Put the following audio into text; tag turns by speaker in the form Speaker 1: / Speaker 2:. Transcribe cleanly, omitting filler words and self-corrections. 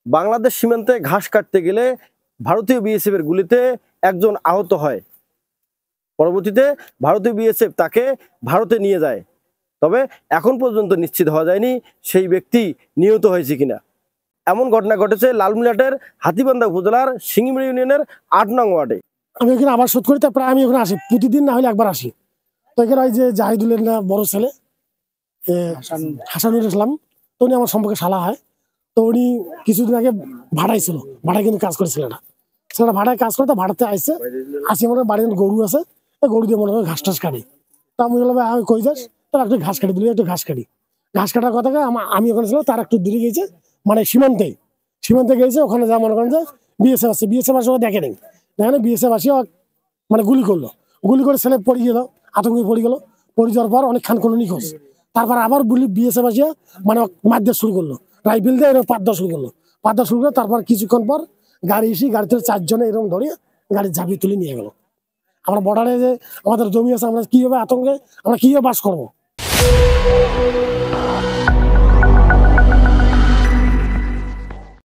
Speaker 1: বাংলাদেশ সীমান্তে ঘাস কাটতে গেলে ভারতীয় বিএসএফ এর গুলিতে একজন আহত হয়। পরবর্তীতে ভারতীয় বিএসএফ তাকে ভারতে নিয়ে যায়। তবে এখন পর্যন্ত নিশ্চিত হওয়া যায়নি সেই ব্যক্তি নিহত হয়েছে কিনা। এমন ঘটনা ঘটেছে লালমনিরহাটের হাতীবান্ধা উপজেলার সিঙ্গিমারি ইউনিয়নের ৮ নং ওয়ার্ডে।
Speaker 2: আমি এখানে আবার শোধ করি, তারপরে আমি ওখানে আসি, প্রতিদিন না হলে একবার আসি। তো এখানে ওই যে জাহিদুলের বড় ছেলে হাসানুর ইসলাম, তো উনি আমার সম্পর্কে শালা হয়। তো উনি কিছুদিন আগে ভাড়াই ছিল, ভাড়ায় কিন্তু কাজ করেছিল না, সেটা ভাড়ায় কাজ করে, তো ভাড়াতে আসছে। আসি মনে হয় বাড়ির গরু আছে, গরু দিয়ে মনে হয় ঘাস টাস কাটি। তো আমি বললাম আমি কই যাস, তার একটু ঘাস কাটি দিলি, একটু ঘাস কাটি। ঘাস কাটার কথা আমি ওখানে ছিল, তার একটু দূরে গেছে, মানে সীমান্তে গেছে। ওখানে যা মনে করেন যে বিএসএফ আছে, বিএসএফ আসে দেখে নেই, দেখেন বিএসএফ আসি মানে গুলি করলো, গুলি করে ছেলে পড়ে গেল, আতঙ্কে পড়ে গেল। পড়ে যাওয়ার পর অনেকক্ষণ কোনো নিখোঁজ। তারপর আবার বিএসএফ আসিয়া মানে মারধর শুরু করলো, রাইফেল দিয়ে এরকম পাদ্দা শুরু করলো। তারপর কিছুক্ষণ পর গাড়ি এসে গাড়িতে 4 জনে এরকম ধরে গাড়ি ঝাঁপিয়ে তুলে নিয়ে গেল। আমরা বর্ডারে যে আমাদের জমি আছে, আমরা কিভাবে আতঙ্কে আমরা কিভাবে বাস করবো।